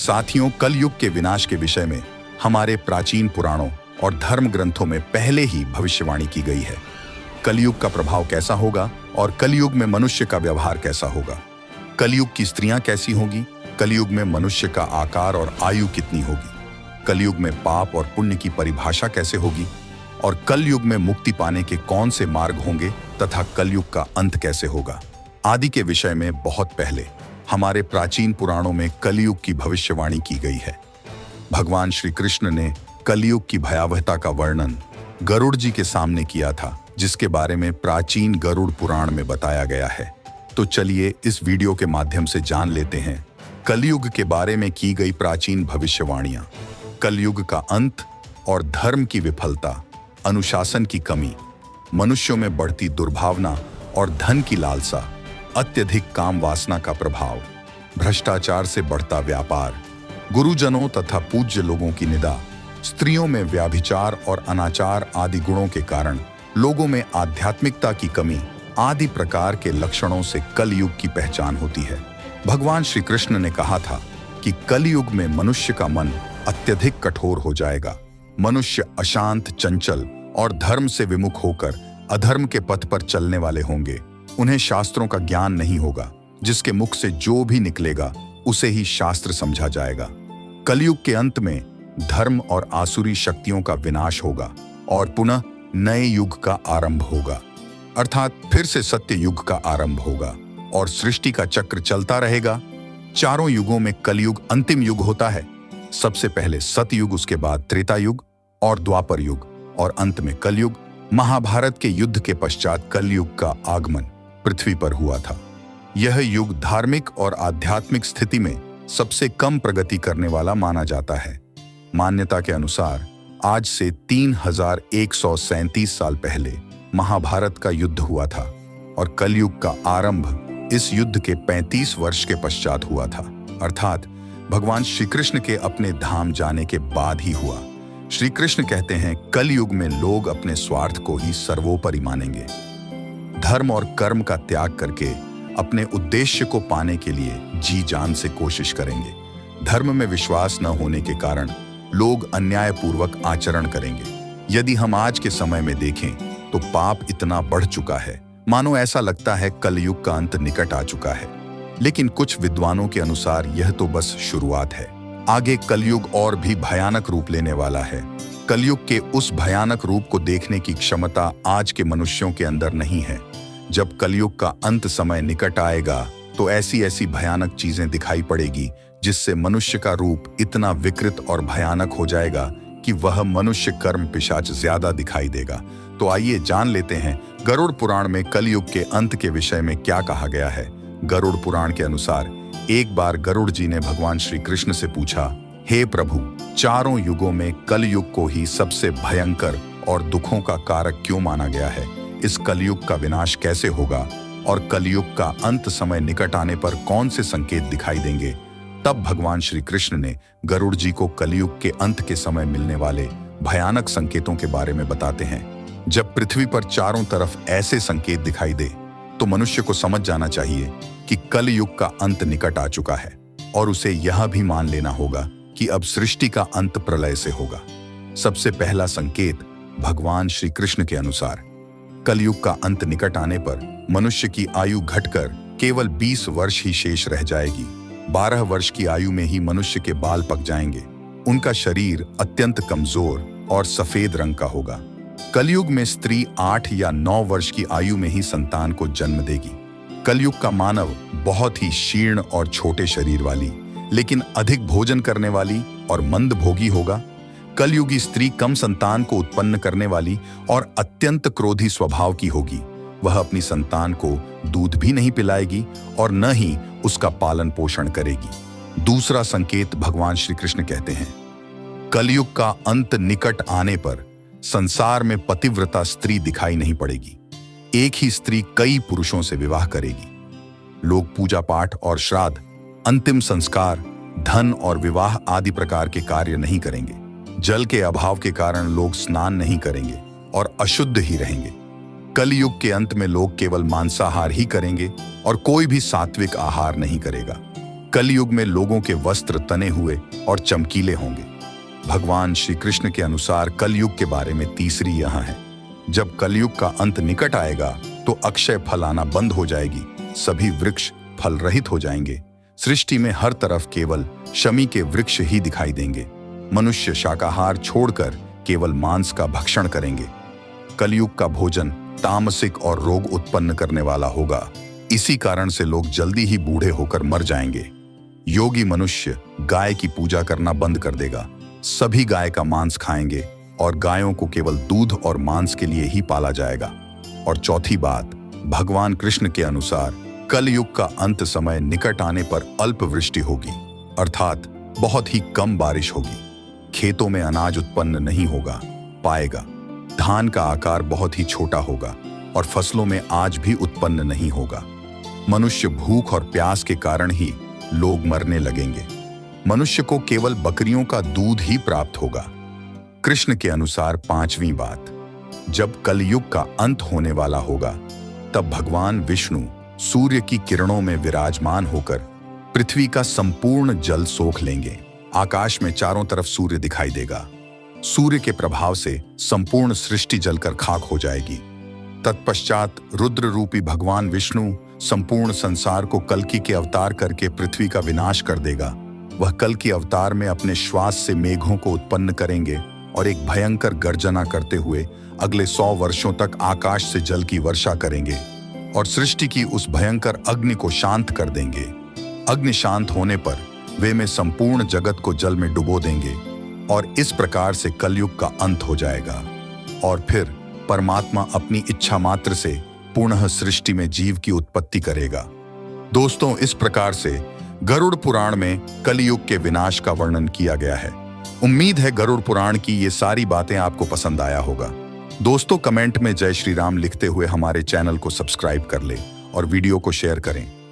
साथियों, कलयुग के विनाश के विषय में हमारे प्राचीन पुराणों और धर्म ग्रंथों में पहले ही भविष्यवाणी की गई है। कलयुग का प्रभाव कैसा होगा और कलयुग में मनुष्य का व्यवहार कैसा होगा। कलयुग की स्त्रियां कैसी होंगी, कलयुग में मनुष्य का आकार और आयु कितनी होगी, कलयुग में पाप और पुण्य की परिभाषा कैसे होगी और कलयुग में मुक्ति पाने के कौन से मार्ग होंगे तथा कलयुग का अंत कैसे होगा आदि के विषय में बहुत पहले हमारे प्राचीन पुराणों में कलयुग की भविष्यवाणी की गई है। भगवान श्री कृष्ण ने कलयुग की भयावहता का वर्णन गरुड़ जी के सामने किया था, जिसके बारे में प्राचीन गरुड़ पुराण में बताया गया है। तो चलिए इस वीडियो के माध्यम से जान लेते हैं कलयुग के बारे में की गई प्राचीन भविष्यवाणियां। कलयुग का अंत और धर्म की विफलता, अनुशासन की कमी, मनुष्यों में बढ़ती दुर्भावना और धन की लालसा, अत्यधिक काम वासना का प्रभाव, भ्रष्टाचार से बढ़ता व्यापार, गुरुजनों तथा पूज्य लोगों की निंदा, स्त्रियों में व्याभिचार और अनाचार आदि गुणों के कारण लोगों में आध्यात्मिकता की कमी आदि प्रकार के लक्षणों से कलयुग की पहचान होती है। भगवान श्री कृष्ण ने कहा था कि कलयुग में मनुष्य का मन अत्यधिक कठोर हो जाएगा। मनुष्य अशांत, चंचल और धर्म से विमुख होकर अधर्म के पथ पर चलने वाले होंगे। उन्हें शास्त्रों का ज्ञान नहीं होगा, जिसके मुख से जो भी निकलेगा उसे ही शास्त्र समझा जाएगा। कलयुग के अंत में धर्म और आसुरी शक्तियों का विनाश होगा और पुनः नए युग का आरंभ होगा, अर्थात फिर से सत्य युग का आरंभ होगा और सृष्टि का चक्र चलता रहेगा। चारों युगों में कलयुग अंतिम युग होता है। सबसे पहले सतयुग, उसके बाद त्रेता युग और द्वापर युग और अंत में कलयुग। महाभारत के युद्ध के पश्चात कलयुग का आगमन पृथ्वी पर हुआ था। यह युग धार्मिक और आध्यात्मिक स्थिति में सबसे कम प्रगति करने वाला माना जाता है। मान्यता के अनुसार आज से 3137 साल पहले महाभारत का युद्ध हुआ था और कलयुग का आरंभ इस युद्ध के 35 वर्ष के पश्चात हुआ था, अर्थात भगवान श्री कृष्ण के अपने धाम जाने के बाद ही हुआ। श्री कृष्ण कहते हैं, कलयुग में लोग अपने स्वार्थ को ही सर्वोपरि मानेंगे। धर्म और कर्म का त्याग करके अपने उद्देश्य को पाने के लिए जी जान से कोशिश करेंगे। धर्म में विश्वास न होने के कारण लोग अन्यायपूर्वक आचरण करेंगे। यदि हम आज के समय में देखें तो पाप इतना बढ़ चुका है, मानो ऐसा लगता है कलयुग का अंत निकट आ चुका है। लेकिन कुछ विद्वानों के अनुसार यह तो बस शुरुआत है। आगे कलयुग और भी भयानक रूप लेने वाला है। कलयुग के उस भयानक रूप को देखने की क्षमता आज के मनुष्यों के अंदर नहीं है। जब कलयुग का अंत समय निकट आएगा तो ऐसी ऐसी भयानक चीजें दिखाई पड़ेगी जिससे मनुष्य का रूप इतना विकृत और भयानक हो जाएगा कि वह मनुष्य कर्म पिशाच ज्यादा दिखाई देगा। तो आइए जान लेते हैं गरुड़ पुराण में कलयुग के अंत के विषय में क्या कहा गया है। गरुड़ पुराण के अनुसार एक बार गरुड़ जी ने भगवान श्री कृष्ण से पूछा, हे प्रभु, चारों युगों में कलयुग को ही सबसे भयंकर और दुखों का कारक क्यों माना गया है? इस कलयुग का विनाश कैसे होगा और कलयुग का अंत समय निकट आने पर कौन से संकेत दिखाई देंगे? तब भगवान श्री कृष्ण ने गरुड़ जी को कलयुग के अंत के समय मिलने वाले भयानक संकेतों के बारे में बताते हैं। जब पृथ्वी पर चारों तरफ ऐसे संकेत दिखाई दे तो मनुष्य को समझ जाना चाहिए कि कलयुग का अंत निकट आ चुका है और उसे यह भी मान लेना होगा कि अब सृष्टि का अंत प्रलय से होगा। सबसे पहला संकेत भगवान श्री कृष्ण के अनुसार कलयुग का अंत निकट आने पर मनुष्य की आयु घटकर केवल 20 वर्ष ही शेष रह जाएगी। 12 वर्ष की आयु में ही मनुष्य के बाल पक जाएंगे। उनका शरीर अत्यंत कमजोर और सफेद रंग का होगा। कलयुग में स्त्री 8 या 9 वर्ष की आयु में ही संतान को जन्म देगी। कलयुग का मानव बहुत ही क्षीण और छोटे शरीर वाली, लेकिन अधिक भोजन करने वाली और मंदभोगी होगा। कलयुगी स्त्री कम संतान को उत्पन्न करने वाली और अत्यंत क्रोधी स्वभाव की होगी। वह अपनी संतान को दूध भी नहीं पिलाएगी और न ही उसका पालन पोषण करेगी। दूसरा संकेत भगवान श्री कृष्ण कहते हैं, कलयुग का अंत निकट आने पर संसार में पतिव्रता स्त्री दिखाई नहीं पड़ेगी। एक ही स्त्री कई पुरुषों से विवाह करेगी। लोग पूजा पाठ और श्राद्ध, अंतिम संस्कार, धन और विवाह आदि प्रकार के कार्य नहीं करेंगे। जल के अभाव के कारण लोग स्नान नहीं करेंगे और अशुद्ध ही रहेंगे। कलयुग के अंत में लोग केवल मांसाहार ही करेंगे और कोई भी सात्विक आहार नहीं करेगा। कलयुग में लोगों के वस्त्र तने हुए और चमकीले होंगे। भगवान श्री कृष्ण के अनुसार कलयुग के बारे में तीसरी यह है, जब कलयुग का अंत निकट आएगा तो अक्षय फल आना बंद हो जाएगी, सभी वृक्ष फल रहित हो जाएंगे। सृष्टि में हर तरफ केवल शमी के वृक्ष ही दिखाई देंगे। मनुष्य शाकाहार छोड़कर केवल मांस का भक्षण करेंगे। कलयुग का भोजन तामसिक और रोग उत्पन्न करने वाला होगा। इसी कारण से लोग जल्दी ही बूढ़े होकर मर जाएंगे। योगी मनुष्य गाय की पूजा करना बंद कर देगा, सभी गाय का मांस खाएंगे और गायों को केवल दूध और मांस के लिए ही पाला जाएगा। और चौथी बात, भगवान कृष्ण के अनुसार कलयुग का अंत समय निकट आने पर अल्प वृष्टि होगी, अर्थात बहुत ही कम बारिश होगी। खेतों में अनाज उत्पन्न नहीं होगा पाएगा, धान का आकार बहुत ही छोटा होगा और फसलों में आज भी उत्पन्न नहीं होगा। मनुष्य भूख और प्यास के कारण ही लोग मरने लगेंगे। मनुष्य को केवल बकरियों का दूध ही प्राप्त होगा। कृष्ण के अनुसार पांचवी बात, जब कलयुग का अंत होने वाला होगा तब भगवान विष्णु सूर्य की किरणों में विराजमान होकर पृथ्वी का संपूर्ण जल सोख लेंगे। आकाश में चारों तरफ सूर्य दिखाई देगा। सूर्य के प्रभाव से संपूर्ण सृष्टि जलकर खाक हो जाएगी। तत्पश्चात रुद्र रूपी भगवान विष्णु संपूर्ण संसार को कल्कि के अवतार करके पृथ्वी का विनाश कर देगा। वह कल्कि अवतार में अपने श्वास से मेघों को उत्पन्न करेंगे और एक भयंकर गर्जना करते हुए अगले 100 वर्षों तक आकाश से जल की वर्षा करेंगे और सृष्टि की उस भयंकर अग्नि को शांत कर देंगे। अग्नि शांत होने पर वे में संपूर्ण जगत को जल में डुबो देंगे और इस प्रकार से कलयुग का अंत हो जाएगा। और फिर परमात्मा अपनी इच्छा मात्र से पुनः सृष्टि में जीव की उत्पत्ति करेगा। दोस्तों, इस प्रकार से गरुड़ पुराण में कलयुग के विनाश का वर्णन किया गया है। उम्मीद है गरुड़ पुराण की ये सारी बातें आपको पसंद आया होगा। दोस्तों, कमेंट में जय श्री राम लिखते हुए हमारे चैनल को सब्सक्राइब कर ले और वीडियो को शेयर करें।